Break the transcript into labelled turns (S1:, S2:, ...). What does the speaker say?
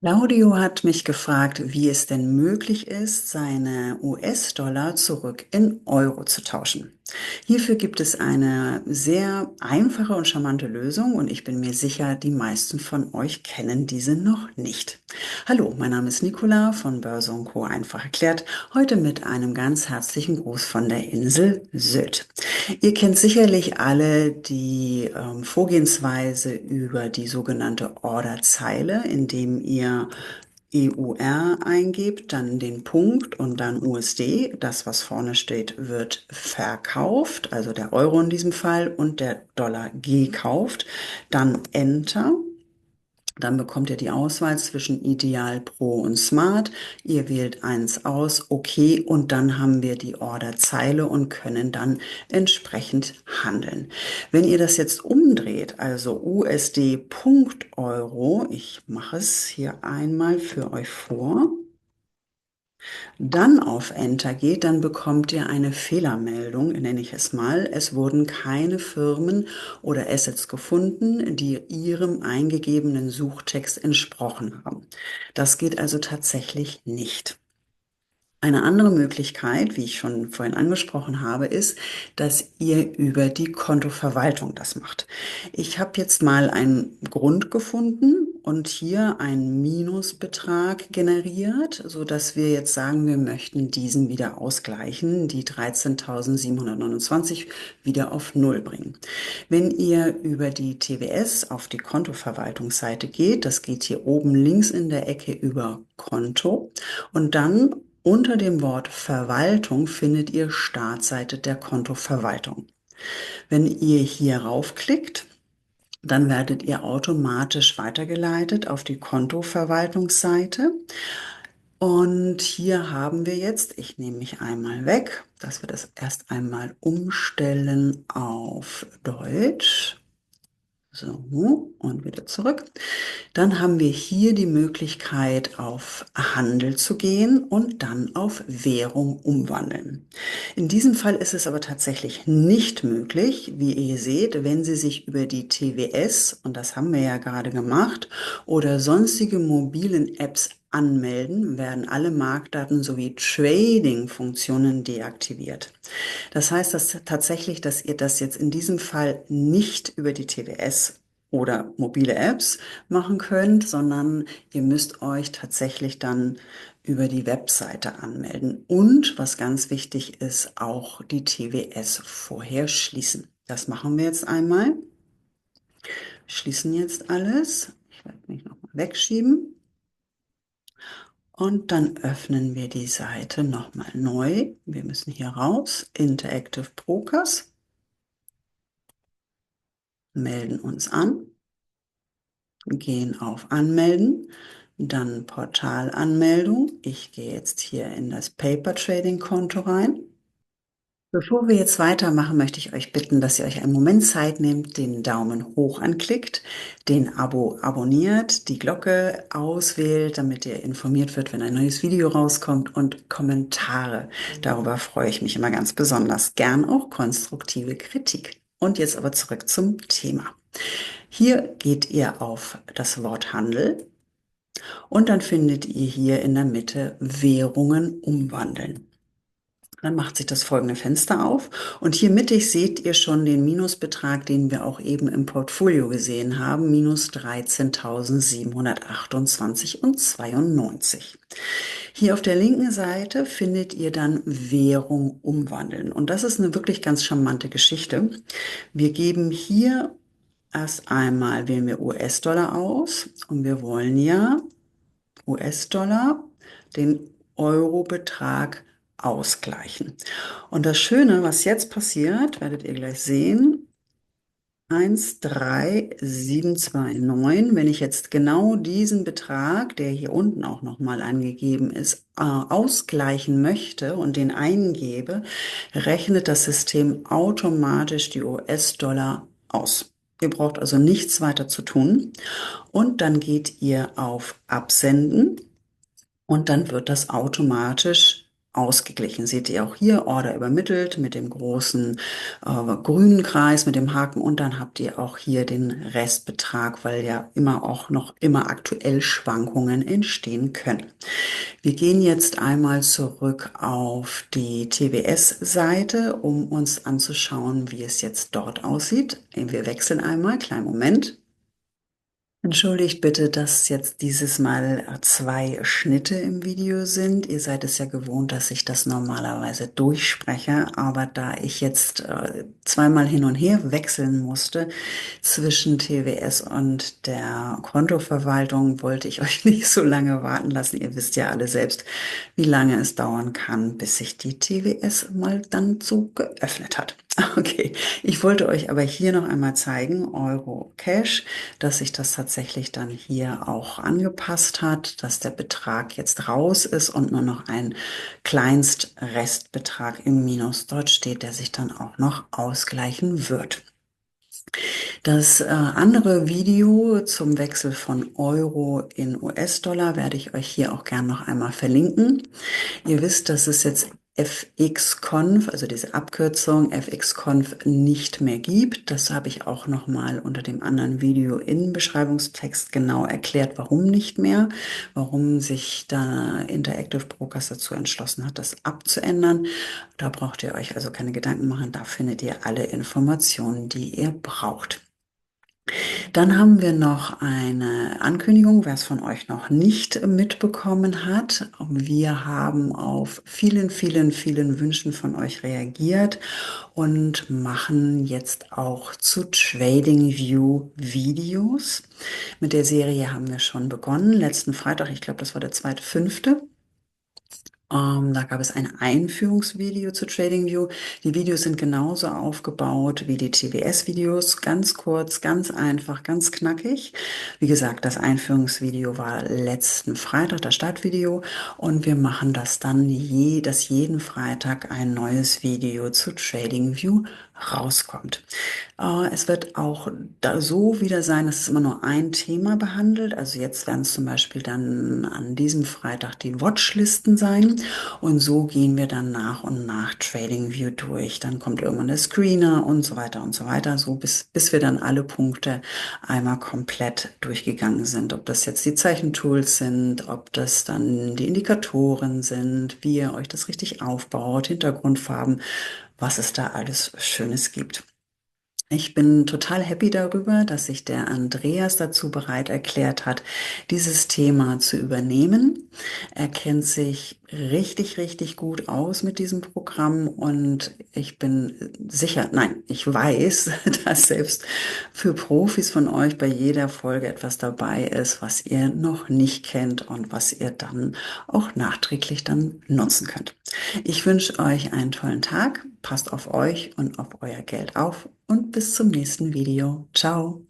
S1: Claudio hat mich gefragt, wie es denn möglich ist, seine US-Dollar zurück in Euro zu tauschen. Hierfür gibt es eine sehr einfache und charmante Lösung und ich bin mir sicher, die meisten von euch kennen diese noch nicht. Hallo, mein Name ist Nicola von Börse und Co. einfach erklärt, heute mit einem ganz herzlichen Gruß von der Insel Sylt. Ihr kennt sicherlich alle die Vorgehensweise über die sogenannte Orderzeile, indem ihr EUR eingebt, dann den Punkt und dann USD. Das, was vorne steht, wird verkauft, also der Euro in diesem Fall, und der Dollar gekauft. Dann Enter. Dann bekommt ihr die Auswahl zwischen Ideal, Pro und Smart. Ihr wählt eins aus, okay, und dann haben wir die Orderzeile und können dann entsprechend handeln. Wenn ihr das jetzt umdreht, also USD Punkt Euro, ich mache es hier einmal für euch vor, dann auf Enter geht, dann bekommt ihr eine Fehlermeldung, nenne ich es mal. Es wurden keine Firmen oder Assets gefunden, die Ihrem eingegebenen Suchtext entsprochen haben. Das geht also tatsächlich nicht. Eine andere Möglichkeit, wie ich schon vorhin angesprochen habe, ist, dass ihr über die Kontoverwaltung das macht. Ich habe jetzt mal einen Grund gefunden und hier einen Minusbetrag generiert, so dass wir jetzt sagen, wir möchten diesen wieder ausgleichen, die 13.729 wieder auf Null bringen. Wenn ihr über die TWS auf die Kontoverwaltungsseite geht, das geht hier oben links in der Ecke über Konto und dann unter dem Wort Verwaltung findet ihr Startseite der Kontoverwaltung. Wenn ihr hier raufklickt, dann werdet ihr automatisch weitergeleitet auf die Kontoverwaltungsseite. Und hier haben wir jetzt, ich nehme mich einmal weg, dass wir das erst einmal umstellen auf Deutsch. So, und wieder zurück. Dann haben wir hier die Möglichkeit, auf Handel zu gehen und dann auf Währung umwandeln. In diesem Fall ist es aber tatsächlich nicht möglich, wie ihr seht, wenn Sie sich über die TWS, und das haben wir ja gerade gemacht, oder sonstige mobilen Apps anmelden, werden alle Marktdaten sowie Trading-Funktionen deaktiviert. Das heißt, dass tatsächlich, dass ihr das jetzt in diesem Fall nicht über die TWS oder mobile Apps machen könnt, sondern ihr müsst euch tatsächlich dann über die Webseite anmelden. Und was ganz wichtig ist, auch die TWS vorher schließen. Das machen wir jetzt einmal. Schließen jetzt alles. Ich werde mich nochmal wegschieben. Und dann öffnen wir die Seite nochmal neu. Wir müssen hier raus. Interactive Brokers. Melden uns an. Gehen auf Anmelden, dann Portalanmeldung. Ich gehe jetzt hier in das Paper Trading Konto rein. Bevor wir jetzt weitermachen, möchte ich euch bitten, dass ihr euch einen Moment Zeit nehmt, den Daumen hoch anklickt, den Abo abonniert, die Glocke auswählt, damit ihr informiert wird, wenn ein neues Video rauskommt und Kommentare. Darüber freue ich mich immer ganz besonders. Gern auch konstruktive Kritik. Und jetzt aber zurück zum Thema. Hier geht ihr auf das Wort Handel und dann findet ihr hier in der Mitte Währungen umwandeln. Dann macht sich das folgende Fenster auf und hier mittig seht ihr schon den Minusbetrag, den wir auch eben im Portfolio gesehen haben, minus 13.728 und 92. Hier auf der linken Seite findet ihr dann Währung umwandeln und das ist eine wirklich ganz charmante Geschichte. Wir geben hier erst einmal wählen wir US-Dollar aus und wir wollen ja US-Dollar den Euro-Betrag ausgleichen. Und das Schöne, was jetzt passiert, werdet ihr gleich sehen, 13729. Wenn ich jetzt genau diesen Betrag, der hier unten auch nochmal angegeben ist, ausgleichen möchte und den eingebe, rechnet das System automatisch die US-Dollar aus. Ihr braucht also nichts weiter zu tun. Und dann geht ihr auf Absenden und dann wird das automatisch ausgeglichen. Seht ihr auch hier, Order übermittelt mit dem großen grünen Kreis mit dem Haken und dann habt ihr auch hier den Restbetrag, weil ja immer auch noch immer aktuell Schwankungen entstehen können. Wir gehen jetzt einmal zurück auf die TWS-Seite, um uns anzuschauen, wie es jetzt dort aussieht. Wir wechseln einmal, kleinen Moment. Entschuldigt bitte, dass jetzt dieses Mal zwei Schnitte im Video sind. Ihr seid es ja gewohnt, dass ich das normalerweise durchspreche, aber da ich jetzt zweimal hin und her wechseln musste zwischen TWS und der Kontoverwaltung, wollte ich euch nicht so lange warten lassen. Ihr wisst ja alle selbst, wie lange es dauern kann, bis sich die TWS mal dann so geöffnet hat. Okay, ich wollte euch aber hier noch einmal zeigen, Euro Cash, dass sich das tatsächlich dann hier auch angepasst hat, dass der Betrag jetzt raus ist und nur noch ein Kleinstrestbetrag im Minus dort steht, der sich dann auch noch ausgleichen wird. Das andere Video zum Wechsel von Euro in US-Dollar werde ich euch hier auch gern noch einmal verlinken. Ihr wisst, dass es jetzt FXConf, also diese Abkürzung FXConf nicht mehr gibt. Das habe ich auch noch mal unter dem anderen Video im Beschreibungstext genau erklärt, warum nicht mehr, warum sich da Interactive Brokers dazu entschlossen hat, das abzuändern. Da braucht ihr euch also keine Gedanken machen, da findet ihr alle Informationen, die ihr braucht. Dann haben wir noch eine Ankündigung, wer es von euch noch nicht mitbekommen hat. Wir haben auf vielen, vielen, vielen Wünschen von euch reagiert und machen jetzt auch zu TradingView Videos. Mit der Serie haben wir schon begonnen. Letzten Freitag, ich glaube, das war der 2.5. Da gab es ein Einführungsvideo zu TradingView. Die Videos sind genauso aufgebaut wie die TWS-Videos. Ganz kurz, ganz einfach, ganz knackig. Wie gesagt, das Einführungsvideo war letzten Freitag, das Startvideo. Und wir machen das dann dass jeden Freitag ein neues Video zu TradingView rauskommt. Es wird auch da so wieder sein, dass es immer nur ein Thema behandelt. Also jetzt werden es zum Beispiel dann an diesem Freitag die Watchlisten sein. Und so gehen wir dann nach und nach TradingView durch. Dann kommt irgendwann der Screener und so weiter, so bis wir dann alle Punkte einmal komplett durchgegangen sind. Ob das jetzt die Zeichentools sind, ob das dann die Indikatoren sind, wie ihr euch das richtig aufbaut, Hintergrundfarben, was es da alles Schönes gibt. Ich bin total happy darüber, dass sich der Andreas dazu bereit erklärt hat, dieses Thema zu übernehmen. Er kennt sich richtig, richtig gut aus mit diesem Programm und ich bin sicher, nein, ich weiß, dass selbst für Profis von euch bei jeder Folge etwas dabei ist, was ihr noch nicht kennt und was ihr dann auch nachträglich dann nutzen könnt. Ich wünsche euch einen tollen Tag, passt auf euch und auf euer Geld auf und bis zum nächsten Video. Ciao.